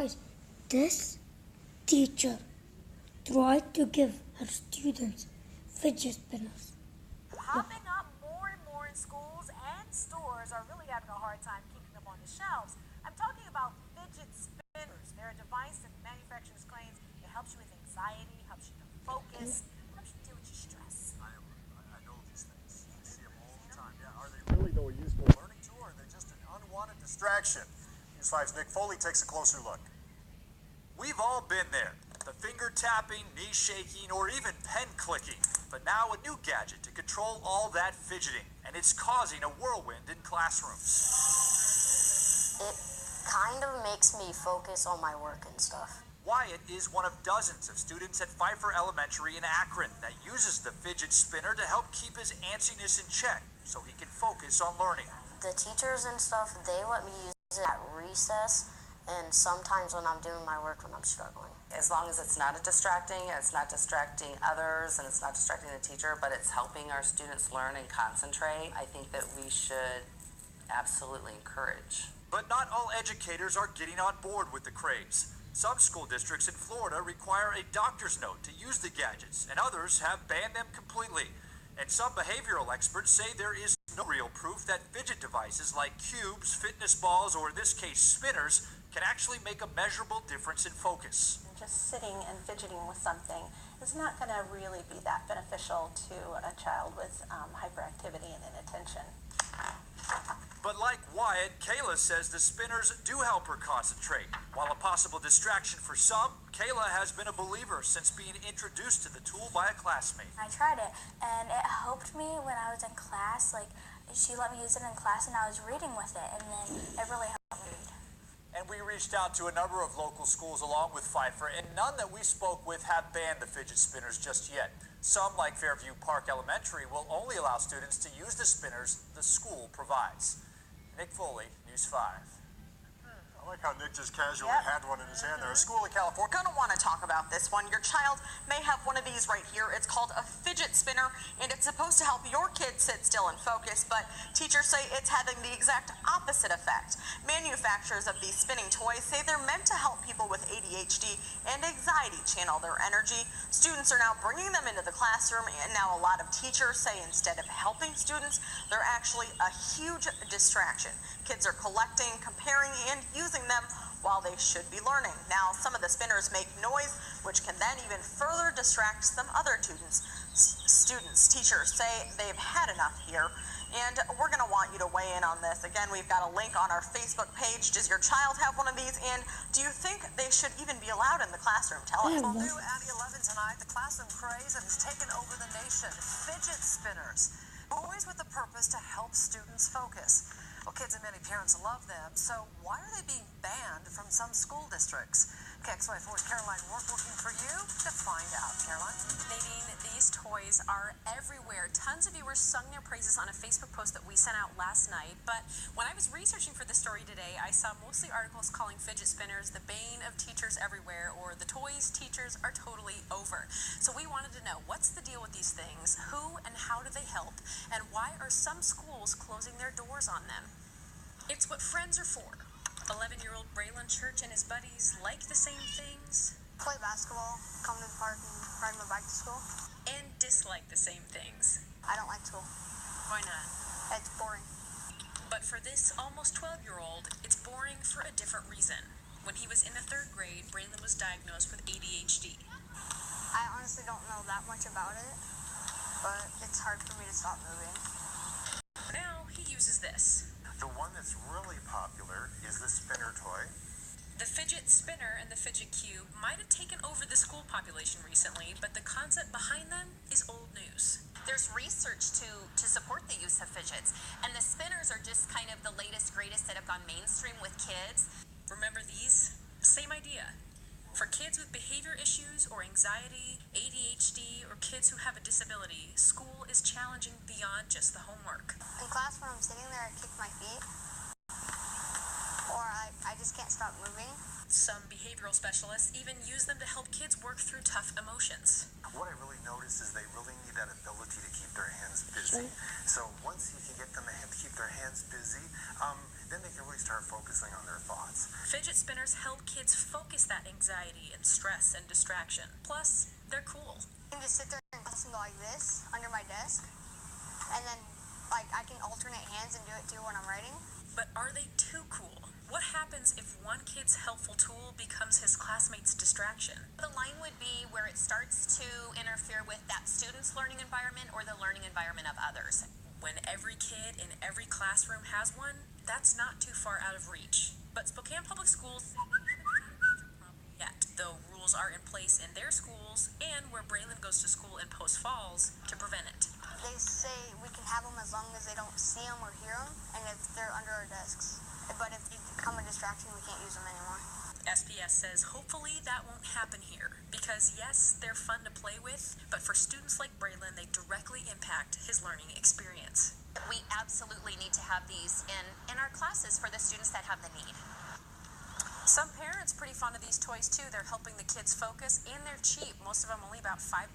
twice. This teacher tried to give her students fidget spinners. Popping up more and more in schools and stores are really having a hard time keeping them on the shelves. I'm talking about fidget spinners. They're a device that manufacturers claim it helps you with anxiety, helps you to focus, helps you deal with your stress. I know these things. You see them all the time. Yeah, are they really though a useful learning tool, or are they just an unwanted distraction? News 5's Nick Foley takes a closer look. We've all been there. The finger tapping, knee shaking, or even pen clicking. But now a new gadget to control all that fidgeting, and it's causing a whirlwind in classrooms. It kind of makes me focus on my work and stuff. Wyatt is one of dozens of students at Pfeiffer Elementary in Akron that uses the fidget spinner to help keep his antsiness in check so he can focus on learning. The teachers and stuff, they let me use it at recess and sometimes when I'm doing my work when I'm struggling. As long as it's not distracting, it's not distracting others, and it's not distracting the teacher, but it's helping our students learn and concentrate, I think that we should absolutely encourage. But not all educators are getting on board with the craze. Some school districts in Florida require a doctor's note to use the gadgets, and others have banned them completely. And some behavioral experts say there is no real proof that fidget devices like cubes, fitness balls, or in this case spinners, can actually make a measurable difference in focus. Just sitting and fidgeting with something is not going to really be that beneficial to a child with hyperactivity and inattention. But like Wyatt, Kayla says the spinners do help her concentrate. While a possible distraction for some, Kayla has been a believer since being introduced to the tool by a classmate. I tried it, and it helped me when I was in class. Like, she let me use it in class, and I was reading with it, and then it really helped me read. And we reached out to a number of local schools along with Pfeiffer, and none that we spoke with have banned the fidget spinners just yet. Some, like Fairview Park Elementary, will only allow students to use the spinners the school provides. Nick Foley, News 5. I like how Nick just casually had one in his hand there. A school in California. Going to want to talk about this one. Your child may have one of these right here. It's called a fidget spinner, and it's supposed to help your kids sit still and focus, but teachers say it's having the exact opposite effect. Manufacturers of these spinning toys say they're meant to help people with ADHD and anxiety channel their energy. Students are now bringing them into the classroom, and now a lot of teachers say instead of helping students, they're actually a huge distraction. Kids are collecting, comparing, and using them while they should be learning. Now, some of the spinners make noise, which can then even further distract some other students. Teachers say they've had enough here, and we're going to want you to weigh in on this. Again, we've got a link on our Facebook page. Does your child have one of these, and do you think they should even be allowed in the classroom? Tell us. Well, new at 11 tonight, the classroom craze that has taken over the nation. Fidget spinners, always with the purpose to help students focus. Well, kids and many parents love them, so why are they being banned from some school districts? KXY4's Caroline Work looking for you to find out. Caroline? Nadine, these toys are everywhere. Tons of viewers sung their praises on a Facebook post that we sent out last night, but when I was researching for the story today, I saw mostly articles calling fidget spinners the bane of teachers everywhere, or the toys teachers are totally over. So we wanted to know, what's the deal with these things? Who and how do they help? And why are some schools closing their doors on them? It's what friends are for. 11-year-old Braylon Church and his buddies like the same things. Play basketball, come to the park, and ride my bike to school. And dislike the same things. I don't like school. Why not? It's boring. But for this almost 12-year-old, it's boring for a different reason. When he was in the 3rd grade, Braylon was diagnosed with ADHD. I honestly don't know that much about it, but it's hard for me to stop moving. Now he uses this. The one that's really popular is the spinner toy. The fidget spinner and the fidget cube might have taken over the school population recently, but the concept behind them is old news. There's research to support the use of fidgets, and the spinners are just kind of the latest, greatest that have gone mainstream with kids. Remember these? Same idea. For kids with behavior issues or anxiety, ADHD, or kids who have a disability, school is challenging beyond just the homework. In class, when I'm sitting there, I kick my feet, or I I just can't stop moving. Some behavioral specialists even use them to help kids work through tough emotions. What I really noticed is they really need that ability to keep their hands busy. So once you can get them to keep their hands busy, then they can really start focusing on their thoughts. Fidget spinners help kids focus that anxiety and stress and distraction. Plus, they're cool. I can just sit there and go like this under my desk, and then like I can alternate hands and do it too when I'm writing. But are they too cool? What happens if one kid's helpful tool becomes his classmate's distraction? The line would be where it starts to interfere with that student's learning environment or the learning environment of others. When every kid in every classroom has one, that's not too far out of reach. But Spokane Public Schools yet, though rules are in place in their schools and where Braylon goes to school in Post Falls to prevent it. They say we can have them as long as they don't see them or hear them, and if they're under our desks. But if they become a distraction, we can't use them anymore. SPS says hopefully that won't happen here because yes, they're fun to play with, but for students like Braylon, they directly impact his learning experience. We absolutely need to have these in our classes for the students that have the need. Some parents pretty fond of these toys too. They're helping the kids focus and they're cheap. Most of them only about $5.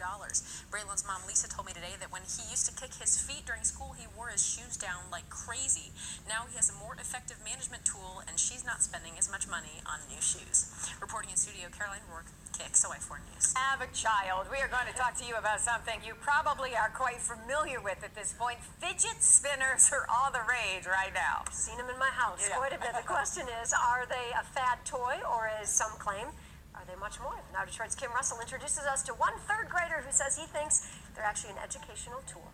Braylon's mom Lisa told me today that when he used to kick his feet during school, he wore his shoes down like crazy. Now he has a more effective management tool and she's not spending as much money on new shoes. Reporting in studio, Caroline Rourke, KXOI4 News. Have a child. We are going to talk to you about something you probably are quite familiar with at this point. Fidget spinners are all the rage right now. I've seen them in my house quite a bit. The question is, are they a fad toy, or as some claim, are they much more? Now Detroit's Kim Russell introduces us to one third grader who says he thinks they're actually an educational tool.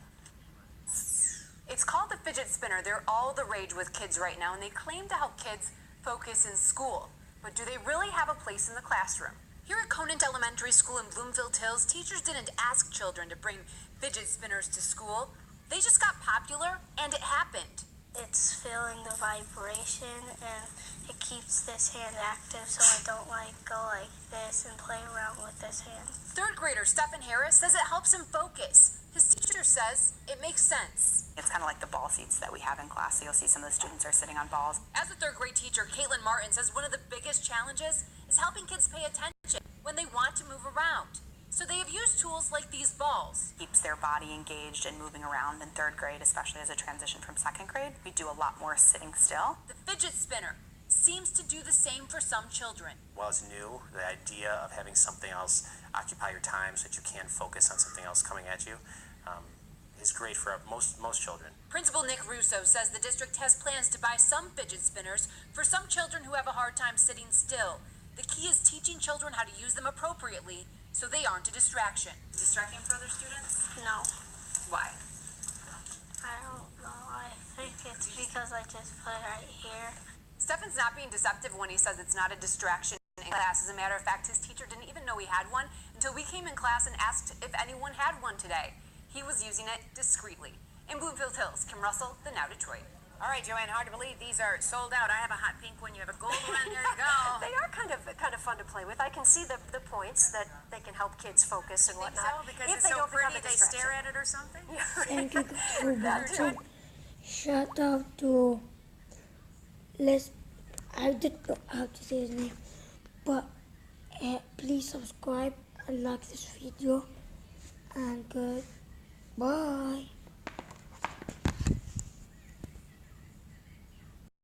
It's called the fidget spinner. They're all the rage with kids right now, and they claim to help kids focus in school. But do they really have a place in the classroom? Here at Conant Elementary School in Bloomfield Hills, teachers didn't ask children to bring fidget spinners to school. They just got popular, and it happened. It's feeling the vibration and it keeps this hand active so I don't go like this and play around with this hand. Third grader Stephen Harris says it helps him focus. His teacher says it makes sense. It's kind of like the ball seats that we have in class, so you'll see some of the students are sitting on balls. As a third grade teacher, Caitlin Martin says one of the biggest challenges is helping kids pay attention when they want to move around. So they have used tools like these balls. Keeps their body engaged and moving around in third grade, especially as a transition from second grade. We do a lot more sitting still. The fidget spinner seems to do the same for some children. While it's new, the idea of having something else occupy your time so that you can focus on something else coming at you is great for most children. Principal Nick Russo says the district has plans to buy some fidget spinners for some children who have a hard time sitting still. The key is teaching children how to use them appropriately so they aren't a distraction. Distracting for other students? No. Why? I don't know. I think it's because I just put it right here. Stefan's not being deceptive when he says it's not a distraction in class. As a matter of fact, his teacher didn't even know he had one until we came in class and asked if anyone had one today. He was using it discreetly. In Bloomfield Hills, Kim Russell, The Now Detroit. All right, Joanne, hard to believe these are sold out. I have a hot pink one. You have a gold one. There you go. They are kind of fun to play with. I can see the points that they can help kids focus and whatnot. So, because if it's they so don't become pretty, a they distraction. stare at it or something? Thank you guys for watching. Shout out to I didn't know how to say his name, but please subscribe and like this video, and goodbye.